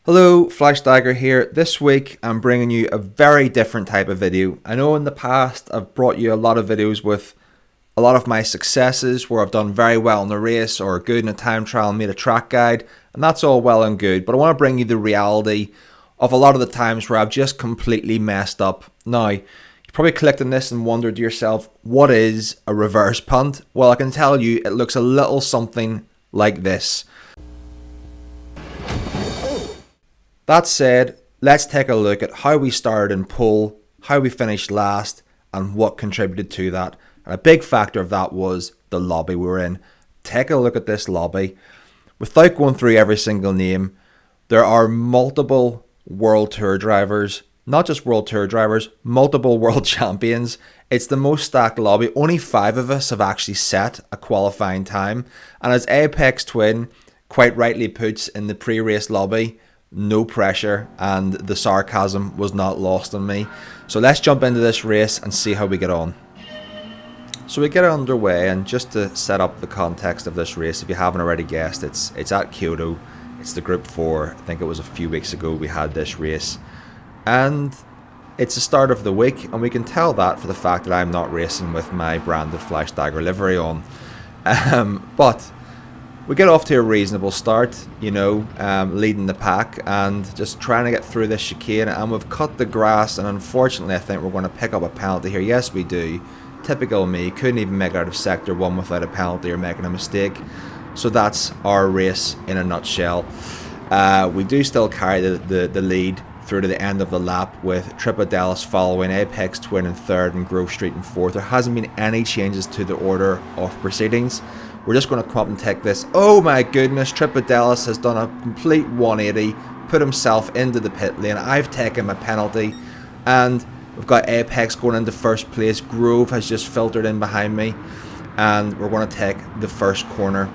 Hello, Flash Dagger here. This week I'm bringing you a very different type of video. I know in the past I've brought you a lot of videos with a lot of my successes where I've done very well in the race or good in a time trial and made a track guide, and that's all well and good, but I want to bring you the reality of a lot of the times where I've just completely messed up. Now, you probably clicked on this and wondered to yourself, what is a reverse punt? Well, I can tell you it looks a little something like this. That said, let's take a look at how we started in pole, how we finished last, and what contributed to that. And a big factor of that was the lobby we were in. Take a look at this lobby. Without going through every single name, there are multiple World Tour drivers, not just World Tour drivers, multiple World Champions. It's the most stacked lobby. Only 5 of us have actually set a qualifying time. And as Apex Twin quite rightly puts in the pre-race lobby, no pressure, and the sarcasm was not lost on me. So let's jump into this race and see how we get on. So we get underway, and just to set up the context of this race, if you haven't already guessed, it's at Kyoto. It's the Group 4. I think it was a few weeks ago we had this race, and it's the start of the week, and we can tell that for the fact that I'm not racing with my branded Flash Dagger livery on. But we get off to a reasonable start, leading the pack and just trying to get through this chicane, and we've cut the grass, and unfortunately I think we're going to pick up a penalty here. Yes, we do. Typical me, couldn't even make it out of sector 1 without a penalty or making a mistake. So that's our race in a nutshell. We do still carry the lead through to the end of the lap, with Tripadelis following, Apex Twin in 3rd and Grove Street in 4th. There hasn't been any changes to the order of proceedings. We're just going to come up and take this. Oh my goodness, Tripadelis has done a complete 180, put himself into the pit lane. I've taken my penalty, and we've got Apex going into 1st place. Grove has just filtered in behind me, and we're going to take the first corner.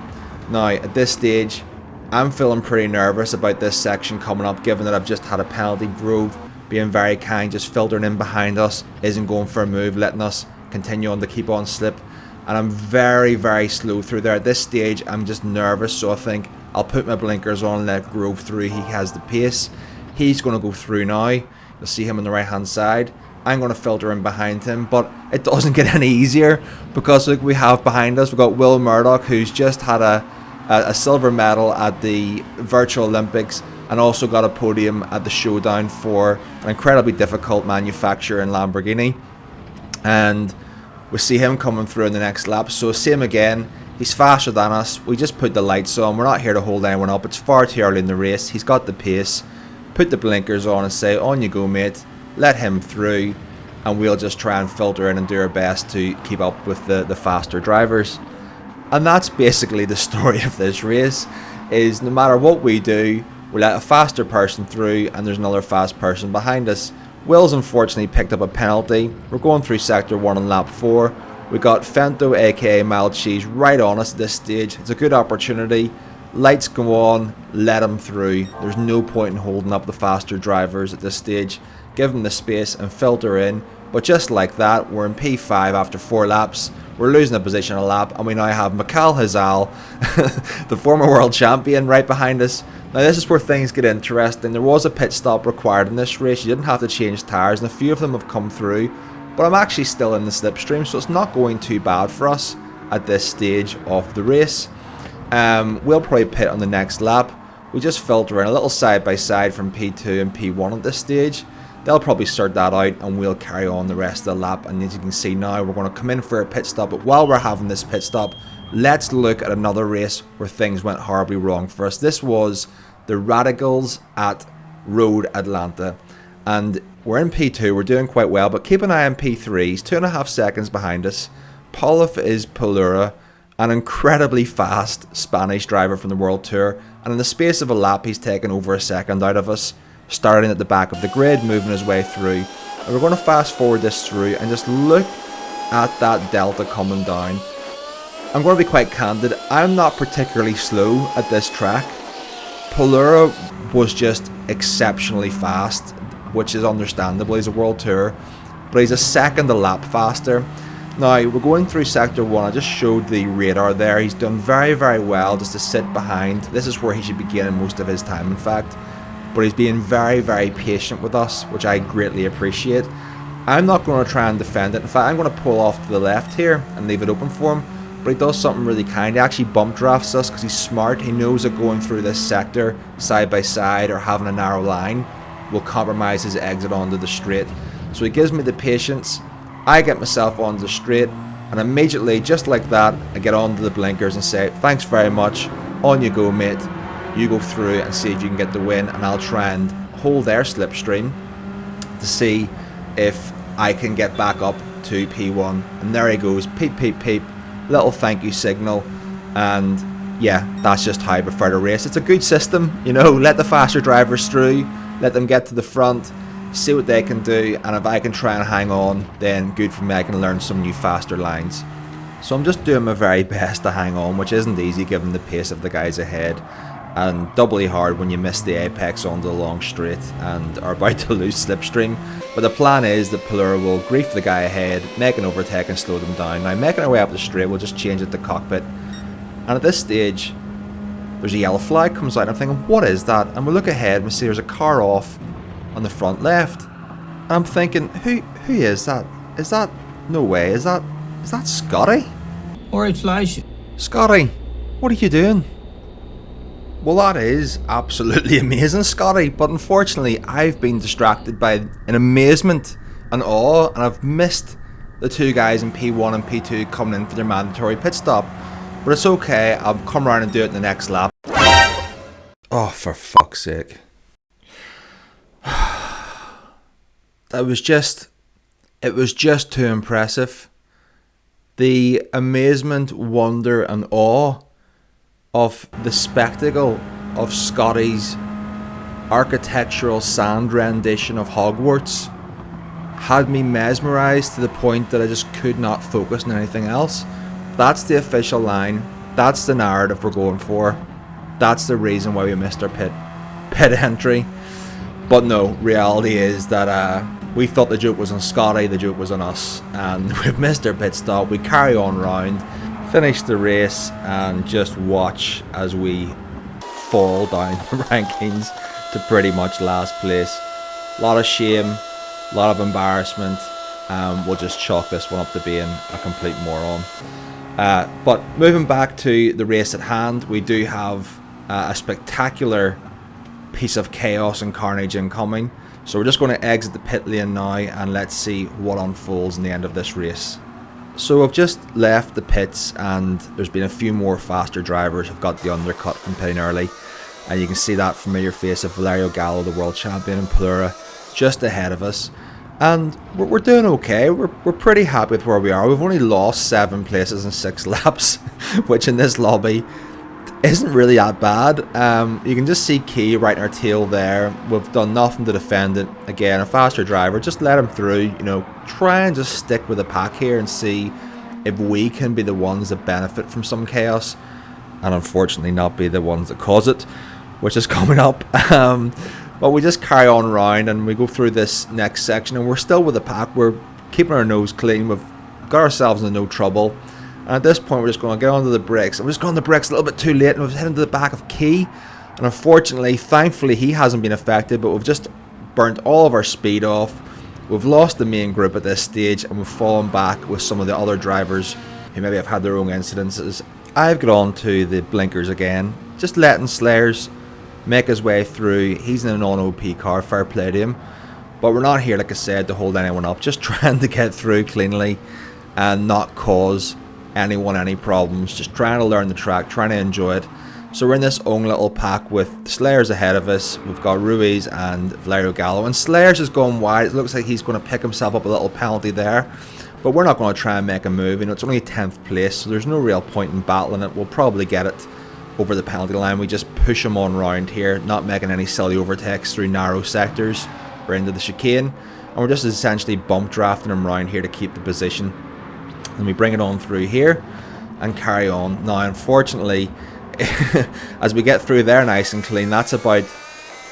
Now, at this stage, I'm feeling pretty nervous about this section coming up, given that I've just had a penalty. Grove being very kind, just filtering in behind us, isn't going for a move, letting us continue on to keep on slip. And I'm very, very slow through there. At this stage, I'm just nervous, so I think I'll put my blinkers on and let Grove through. He has the pace. He's going to go through now. You'll see him on the right-hand side. I'm going to filter in behind him, but it doesn't get any easier, because look, we have behind us, we've got Will Murdoch, who's just had a silver medal at the Virtual Olympics, and also got a podium at the Showdown for an incredibly difficult manufacturer in Lamborghini. And we see him coming through in the next lap. So same again, he's faster than us. We just put the lights on. We're not here to hold anyone up. It's far too early in the race. He's got the pace. Put the blinkers on and say, on you go, mate. Let him through, and we'll just try and filter in and do our best to keep up with the faster drivers. And that's basically the story of this race, is no matter what we do, we let a faster person through, and there's another fast person behind us. Will's unfortunately picked up a penalty. We're going through sector 1 on lap 4. We got Fento, aka Mild Cheese, right on us at this stage. It's a good opportunity. Lights go on, let him through. There's no point in holding up the faster drivers at this stage. Give them the space and filter in. But just like that, we're in P5 after 4 laps. We're losing a position a lap, and we now have Mikhail Hazal, the former world champion, right behind us. Now this is where things get interesting. There was a pit stop required in this race. You didn't have to change tyres, and a few of them have come through. But I'm actually still in the slipstream, so it's not going too bad for us at this stage of the race. We'll probably pit on the next lap. We just filter in a little side by side from P2 and P1 at this stage. They'll probably sort that out, and we'll carry on the rest of the lap. And as you can see now, we're going to come in for a pit stop. But while we're having this pit stop, let's look at another race where things went horribly wrong for us. This was the Radicals at Road Atlanta, and we're in P2. We're doing quite well, but keep an eye on P3. He's 2.5 seconds behind us. Paulif is Polura, an incredibly fast Spanish driver from the World Tour, and in the space of a lap, he's taken over a second out of us, starting at the back of the grid, moving his way through. And we're going to fast forward this through and just look at that delta coming down. I'm going to be quite candid, I'm not particularly slow at this track. Polura was just exceptionally fast, which is understandable. He's a World Tour, but he's a second a lap faster. Now, we're going through sector 1. I just showed the radar there. He's done very, very well just to sit behind. This is where he should be gaining most of his time, in fact. but he's being very, very patient with us, which I greatly appreciate. I'm not going to try and defend it. In fact, I'm going to pull off to the left here and leave it open for him. But he does something really kind. He actually bump drafts us because he's smart. He knows that going through this sector side by side or having a narrow line will compromise his exit onto the straight. So he gives me the patience. I get myself onto the straight, and immediately, just like that, I get onto the blinkers and say, thanks very much, on you go mate. You go through and see if you can get the win, and I'll try and hold their slipstream to see if I can get back up to P1. And there he goes, peep peep peep, little thank you signal. And yeah, that's just how I prefer to race. It's a good system, you know, let the faster drivers through, let them get to the front, see what they can do, and if I can try and hang on, then good for me, I can learn some new faster lines. So I'm just doing my very best to hang on, which isn't easy given the pace of the guys ahead, and doubly hard when you miss the apex onto the long straight and are about to lose slipstream. But the plan is that Plura will grief the guy ahead, make an overtake and slow them down. Now making our way up the straight, we'll just change it to cockpit, and at this stage there's a yellow flag comes out, and I'm thinking, what is that? And we look ahead and we see there's a car off on the front left, and I'm thinking, who is that? Is that, no way, is that Scotty? Alright, Flash. Scotty, what are you doing? Well, that is absolutely amazing, Scotty, but unfortunately I've been distracted by an amazement and awe, and I've missed the two guys in P1 and P2 coming in for their mandatory pit stop. But it's okay, I'll come around and do it in the next lap. Oh, for fuck's sake. It was just too impressive. The amazement, wonder and awe of the spectacle of Scotty's architectural sand rendition of Hogwarts had me mesmerised to the point that I just could not focus on anything else. That's the official line. That's the narrative we're going for. That's the reason why we missed our pit entry. But no, reality is that we thought the joke was on Scotty, the joke was on us, and we've missed our pit stop. We carry on round, finish the race, and just watch as we fall down the rankings to pretty much last place. A lot of shame, a lot of embarrassment. We'll just chalk this one up to being a complete moron. But moving back to the race at hand, we do have a spectacular piece of chaos and carnage incoming. So we're just going to exit the pit lane now, and let's see what unfolds in the end of this race. So I've just left the pits, and there's been a few more faster drivers who've got the undercut from pitting early, and you can see that familiar face of Valerio Gallo, the world champion in Plura, just ahead of us. And we're doing okay. We're pretty happy with where we are. We've only lost 7 places in 6 laps, which in this lobby isn't really that bad. You can just see Key right in our tail there. We've done nothing to defend it. Again, a faster driver, just let him through. You know, try and just stick with the pack here and see if we can be the ones that benefit from some chaos, and unfortunately not be the ones that cause it, which is coming up. But we just carry on round and we go through this next section, and we're still with the pack. We're keeping our nose clean. We've got ourselves into no trouble. And at this point, we're just going to get onto the brakes. And we're just going on the brakes a little bit too late, and we've hit into the back of Key. And unfortunately, thankfully, he hasn't been affected, but we've just burnt all of our speed off. We've lost the main group at this stage, and we've fallen back with some of the other drivers who maybe have had their own incidences. I've got on to the blinkers again, just letting Slayers make his way through. He's in a non-OP car, fair play to him. But we're not here, like I said, to hold anyone up, just trying to get through cleanly and not cause anyone any problems, just trying to learn the track, trying to enjoy it. So we're in this own little pack with Slayers ahead of us. We've got Ruiz and Valerio Gallo, and Slayers is going wide. It looks like he's going to pick himself up a little penalty there, but we're not going to try and make a move. You know, it's only 10th place, so there's no real point in battling it. We'll probably get it over the penalty line. We just push him on round here, not making any silly overtakes through narrow sectors or into the chicane, and we're just essentially bump drafting him round here to keep the position. And we bring it on through here and carry on. Now unfortunately, as we get through there nice and clean, that's about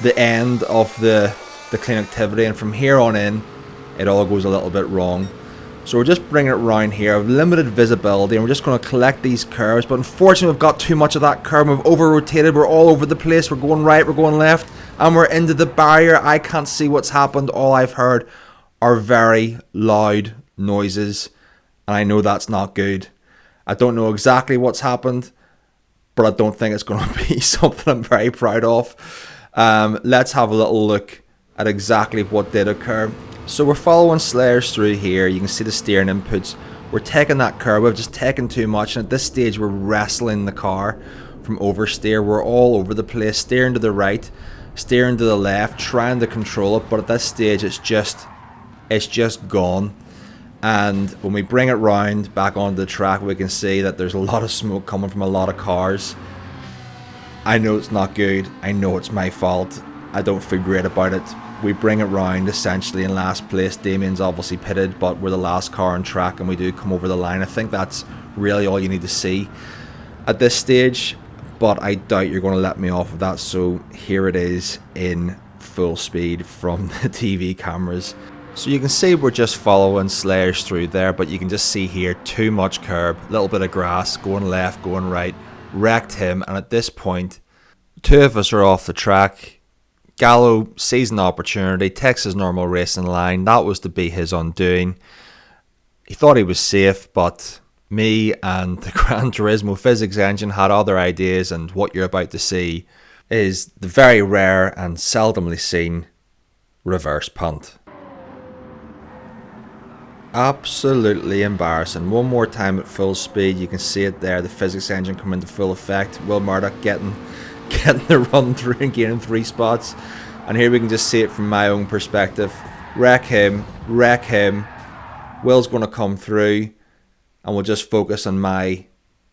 the end of the clean activity, and from here on in it all goes a little bit wrong. So we're just bringing it around here, limited visibility, and we're just going to collect these curves, but unfortunately we've got too much of that curve. We've over rotated, we're all over the place, we're going right, we're going left, and we're into the barrier. I can't see what's happened. All I've heard are very loud noises, and I know that's not good. I don't know exactly what's happened, but I don't think it's going to be something I'm very proud of. Let's have a little look at exactly what did occur. So we're following Slayers through here. You can see the steering inputs. We're taking that curve. We've just taken too much, and at this stage we're wrestling the car from oversteer. We're all over the place, steering to the right, steering to the left, trying to control it, but at this stage it's just gone. And when we bring it round back onto the track, we can see that there's a lot of smoke coming from a lot of cars. I know it's not good. I know it's my fault. I don't feel great about it. We bring it round essentially in last place. Damien's obviously pitted, but we're the last car on track and we do come over the line. I think that's really all you need to see at this stage, but I doubt you're going to let me off of that. So here it is in full speed from the TV cameras. So you can see we're just following Slayers through there, but you can just see here too much curb, a little bit of grass, going left, going right, wrecked him, and at this point, two of us are off the track. Gallo sees an opportunity, takes his normal racing line. That was to be his undoing. He thought he was safe, but me and the Gran Turismo physics engine had other ideas, and what you're about to see is the very rare and seldomly seen reverse punt. Absolutely embarrassing. One more time at full speed. You can see it there, the physics engine come into full effect. Will Murdoch getting the run through and gaining 3 spots. And here we can just see it from my own perspective. Wreck him. Will's going to come through, and we'll just focus on my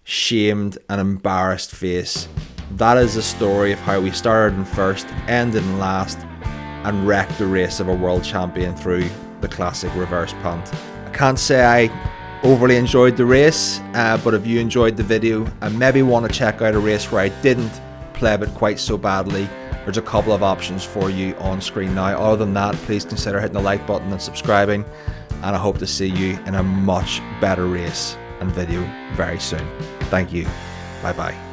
shamed and embarrassed face. That is the story of how we started in first, ended in last, and wrecked the race of a world champion through the classic reverse punt. I can't say I overly enjoyed the race, but if you enjoyed the video and maybe want to check out a race where I didn't play it quite so badly, there's a couple of options for you on screen now. Other than that, please consider hitting the like button and subscribing, and I hope to see you in a much better race and video very soon. Thank you. Bye bye.